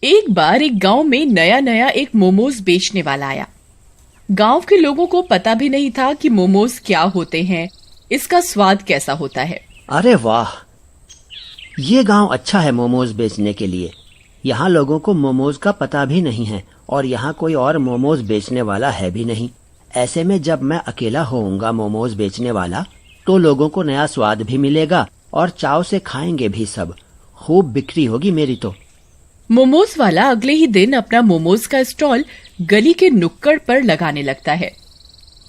एक बार एक गांव में नया नया एक मोमोज बेचने वाला आया। गांव के लोगों को पता भी नहीं था कि मोमोज क्या होते हैं, इसका स्वाद कैसा होता है। अरे वाह, ये गांव अच्छा है मोमोज बेचने के लिए। यहाँ लोगों को मोमोज का पता भी नहीं है और यहाँ कोई और मोमोज बेचने वाला है भी नहीं। ऐसे में जब मैं अकेला होऊंगा मोमोज बेचने वाला, तो लोगों को नया स्वाद भी मिलेगा और चाव से खाएंगे भी सब। खूब बिक्री होगी मेरी तो। मोमोज वाला अगले ही दिन अपना मोमोज का स्टॉल गली के नुक्कड़ पर लगाने लगता है।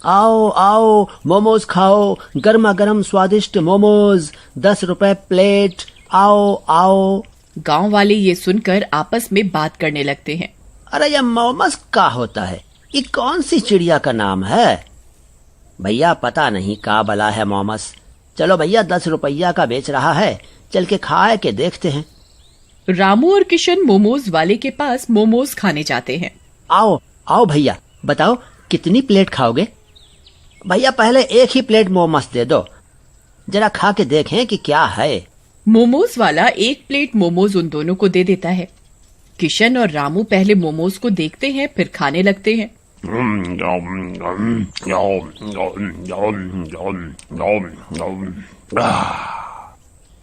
आओ आओ मोमोज खाओ, गर्मा गर्म स्वादिष्ट मोमोज, 10 रुपए प्लेट, आओ आओ। गांव वाले ये सुनकर आपस में बात करने लगते हैं। अरे ये मोमोज क्या होता है? ये कौन सी चिड़िया का नाम है? भैया पता नहीं का बला है मोमोज। चलो भैया 10 रुपया का बेच रहा है, चल के खाए के देखते हैं। रामू और किशन मोमोज वाले के पास मोमोज खाने जाते हैं। आओ आओ भैया, बताओ कितनी प्लेट खाओगे? भैया पहले एक ही प्लेट मोमोज दे दो, जरा खा के देखें कि क्या है। मोमोज वाला एक प्लेट मोमोज उन दोनों को दे देता है। किशन और रामू पहले मोमोज को देखते हैं, फिर खाने लगते हैं।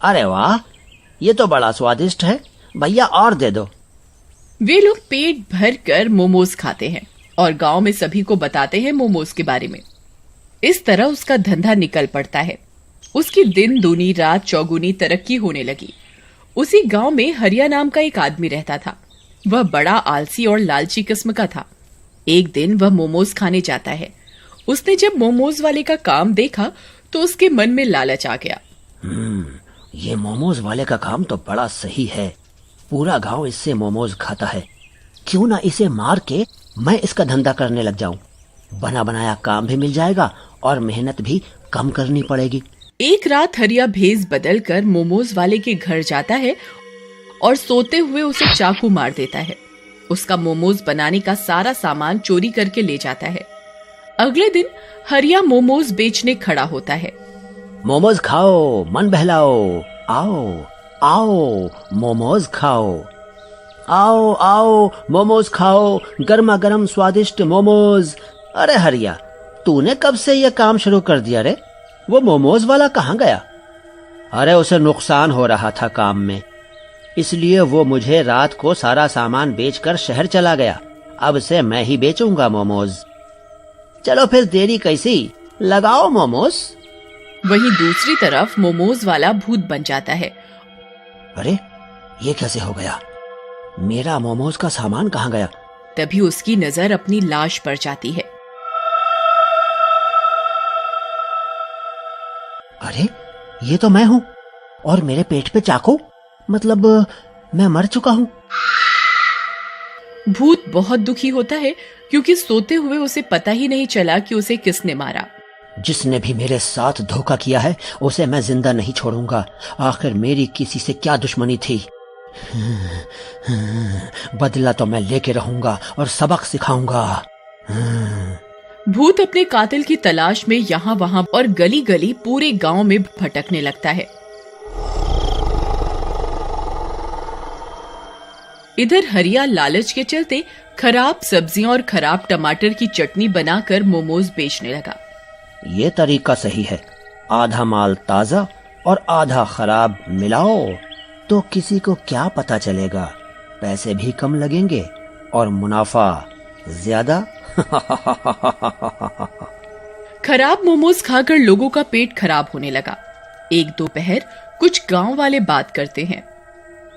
अरे वाह, ये तो बड़ा स्वादिष्ट है, भैया और दे दो। वे लोग पेट भर कर मोमोज खाते हैं और गांव में सभी को बताते हैं मोमोज के बारे में। इस तरह उसका धंधा निकल पड़ता है। उसकी दिन दूनी रात चौगुनी तरक्की होने लगी। उसी गांव में हरिया नाम का एक आदमी रहता था। वह बड़ा आलसी और लालची किस्म का था। एक दिन वह मोमोज खाने जाता है। उसने जब मोमोज वाले का काम देखा तो उसके मन में लालच आ गया। ये मोमोज वाले का काम तो बड़ा सही है। पूरा गांव इससे मोमोज खाता है। क्यों ना इसे मार के मैं इसका धंधा करने लग जाऊं। बना बनाया काम भी मिल जाएगा और मेहनत भी कम करनी पड़ेगी। एक रात हरिया भेस बदल कर मोमोज वाले के घर जाता है और सोते हुए उसे चाकू मार देता है। उसका मोमोज बनाने का सारा सामान चोरी करके ले जाता है। अगले दिन हरिया मोमोज बेचने खड़ा होता है। मोमोज खाओ, मन बहलाओ, आओ आओ मोमोज खाओ, आओ आओ मोमोज खाओ, गर्मा गर्म स्वादिष्ट मोमोज। अरे हरिया, तूने कब से ये काम शुरू कर दिया रे? वो मोमोज वाला कहाँ गया? अरे उसे नुकसान हो रहा था काम में, इसलिए वो मुझे रात को सारा सामान बेचकर शहर चला गया। अब से मैं ही बेचूंगा मोमोज। चलो फिर देरी कैसी, लगाओ मोमोज। वहीं दूसरी तरफ मोमोज वाला भूत बन जाता है। अरे ये कैसे हो गया? मेरा मोमोज का सामान कहाँ गया? तभी उसकी नजर अपनी लाश पर जाती है। अरे ये तो मैं हूँ और मेरे पेट पे चाकू, मतलब मैं मर चुका हूँ। भूत बहुत दुखी होता है क्योंकि सोते हुए उसे पता ही नहीं चला कि उसे किसने मारा। जिसने भी मेरे साथ धोखा किया है उसे मैं जिंदा नहीं छोड़ूंगा। आखिर मेरी किसी से क्या दुश्मनी थी? बदला तो मैं लेके रहूंगा और सबक सिखाऊंगा। भूत अपने कातिल की तलाश में यहाँ वहाँ और गली गली पूरे गांव में भटकने लगता है। इधर हरिया लालच के चलते खराब सब्जियां और खराब टमाटर की चटनी बनाकर मोमोज बेचने लगा। ये तरीका सही है। आधा माल ताजा और आधा खराब मिलाओ तो किसी को क्या पता चलेगा। पैसे भी कम लगेंगे और मुनाफा ज्यादा। खराब मोमोज खाकर लोगों का पेट खराब होने लगा। एक दोपहर कुछ गांव वाले बात करते हैं।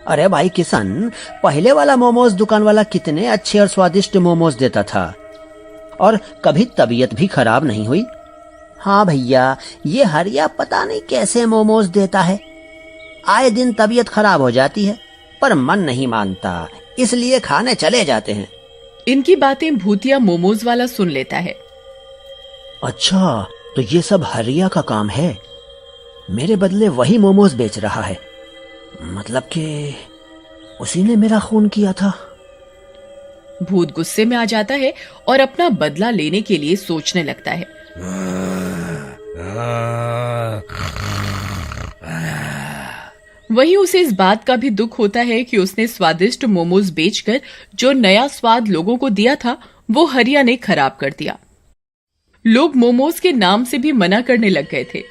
अरे भाई किशन, पहले वाला मोमोज दुकान वाला कितने अच्छे और स्वादिष्ट मोमोज देता था और कभी तबीयत भी खराब नहीं हुई। हाँ भैया, ये हरिया पता नहीं कैसे मोमोज देता है। आए दिन तबीयत खराब हो जाती है पर मन नहीं मानता, इसलिए खाने चले जाते हैं। इनकी बातें भूतिया मोमोज वाला सुन लेता है। अच्छा, तो ये सब हरिया का काम है। मेरे बदले वही मोमोज बेच रहा है, मतलब कि उसी ने मेरा खून किया था। भूत गुस्से में आ जाता है और अपना बदला लेने के लिए सोचने लगता है। वहीं उसे इस बात का भी दुख होता है कि उसने स्वादिष्ट मोमोज बेचकर जो नया स्वाद लोगों को दिया था वो हरिया ने खराब कर दिया। लोग मोमोज के नाम से भी मना करने लग गए थे।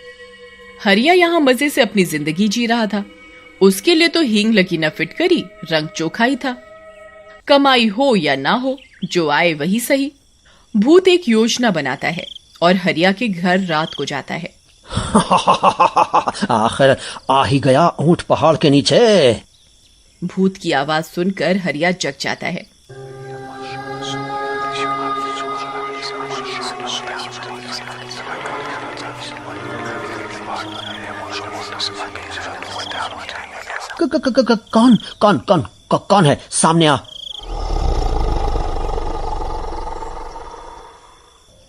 हरिया यहाँ मजे से अपनी जिंदगी जी रहा था। उसके लिए तो हींग लगी न फिटकरी, रंग चोखा ही था। कमाई हो या ना हो, जो आए वही सही। भूत एक योजना बनाता है और हरिया के घर रात को जाता है। आखिर आ ही गया ऊंट पहाड़ के नीचे। भूत की आवाज सुनकर हरिया जग जाता है। कौन कौन कौन कौन है? सामने आ।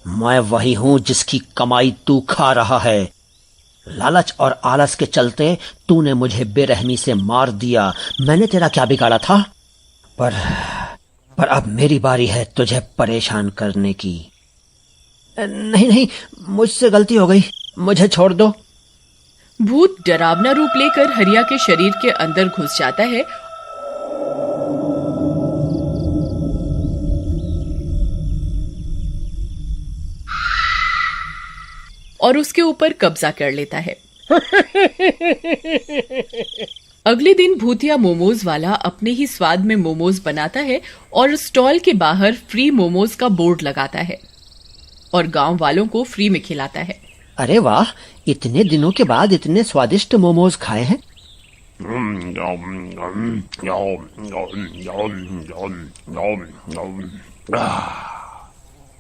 मैं वही हूं जिसकी कमाई तू खा रहा है। लालच और आलस के चलते तूने मुझे बेरहमी से मार दिया। मैंने तेरा क्या बिगाड़ा था? पर अब मेरी बारी है तुझे परेशान करने की। नहीं नहीं, मुझसे गलती हो गई, मुझे छोड़ दो। भूत डरावना रूप लेकर हरिया के शरीर के अंदर घुस जाता है और उसके ऊपर कब्जा कर लेता है। अगले दिन भूतिया मोमोज वाला अपने ही स्वाद में मोमोज बनाता है और स्टॉल के बाहर फ्री मोमोज का बोर्ड लगाता है और गांव वालों को फ्री में खिलाता है। अरे वाह, इतने दिनों के बाद इतने स्वादिष्ट मोमोज खाए हैं।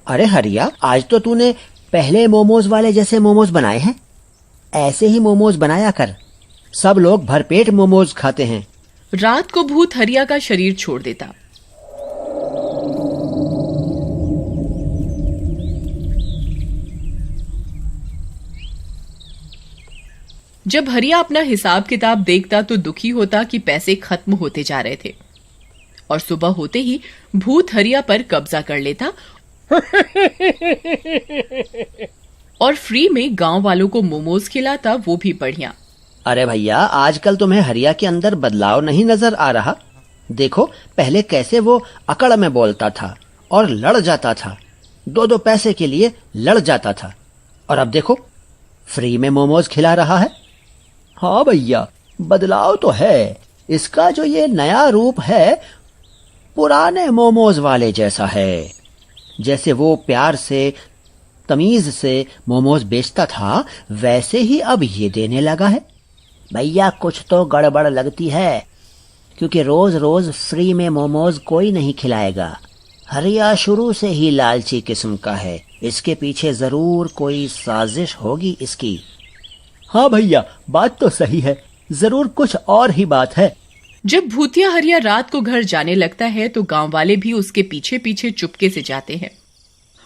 अरे हरिया, आज तो तूने पहले मोमोज वाले जैसे मोमोज बनाए हैं। ऐसे ही मोमोज बनाया कर, सब लोग भरपेट मोमोज खाते हैं। रात को भूत हरिया का शरीर छोड़ देता। जब हरिया अपना हिसाब किताब देखता तो दुखी होता कि पैसे खत्म होते जा रहे थे और सुबह होते ही भूत हरिया पर कब्जा कर लेता और फ्री में गांव वालों को मोमोज खिलाता, वो भी बढ़िया। अरे भैया, आजकल तुम्हें हरिया के अंदर बदलाव नहीं नजर आ रहा? देखो, पहले कैसे वो अकड़ में बोलता था और लड़ जाता था, दो पैसे के लिए लड़ जाता था, और अब देखो फ्री में मोमोज खिला रहा है। हाँ भैया, बदलाव तो है। इसका जो ये नया रूप है पुराने मोमोज वाले जैसा है। जैसे वो प्यार से, तमीज से मोमोज बेचता था, वैसे ही अब ये देने लगा है। भैया, कुछ तो गड़बड़ लगती है, क्योंकि रोज रोज फ्री में मोमोज कोई नहीं खिलाएगा। हरिया शुरू से ही लालची किस्म का है, इसके पीछे जरूर कोई साजिश होगी इसकी। हाँ भैया, बात तो सही है, जरूर कुछ और ही बात है। जब भूतिया हरिया रात को घर जाने लगता है तो गांव वाले भी उसके पीछे पीछे चुपके से जाते हैं।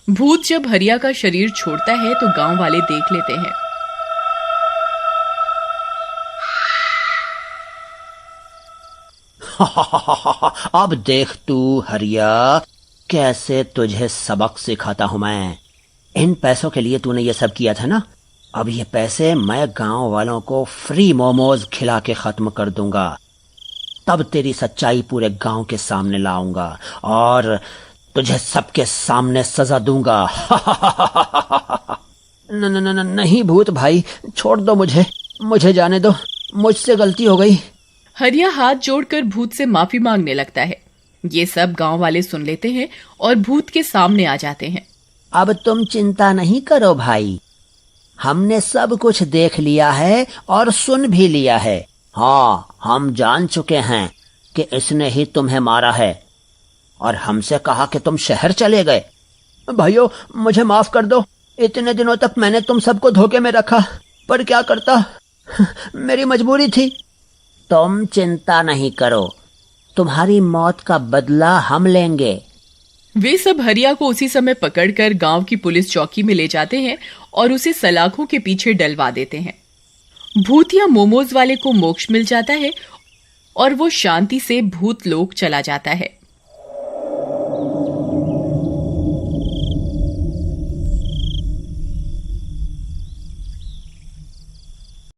भूत जब हरिया का शरीर छोड़ता है तो गांव वाले देख लेते हैं। अब देख तू हरिया, कैसे तुझे सबक सिखाता हूं मैं। इन पैसों के लिए तूने ये सब किया था ना, अब ये पैसे मैं गांव वालों को फ्री मोमोज खिला के खत्म कर दूंगा। तब तेरी सच्चाई पूरे गांव के सामने लाऊंगा और तुझे सबके सामने सजा दूंगा। नहीं भूत भाई, छोड़ दो मुझे जाने दो, मुझसे गलती हो गई। हरिया हाथ जोड़कर भूत से माफी मांगने लगता है। ये सब गांव वाले सुन लेते हैं और भूत के सामने आ जाते हैं। अब तुम चिंता नहीं करो भाई, हमने सब कुछ देख लिया है और सुन भी लिया है। हाँ, हम जान चुके हैं कि इसने ही तुम्हें मारा है और हमसे कहा कि तुम शहर चले गए। भाइयों, मुझे माफ कर दो, इतने दिनों तक मैंने तुम सबको धोखे में रखा, पर क्या करता, मेरी मजबूरी थी। तुम चिंता नहीं करो, तुम्हारी मौत का बदला हम लेंगे। वे सब हरिया को उसी समय पकड़कर गांव की पुलिस चौकी में ले जाते हैं और उसे सलाखों के पीछे डलवा देते हैं। भूतिया मोमोज वाले को मोक्ष मिल जाता है और वो शांति से भूत लोक चला जाता है।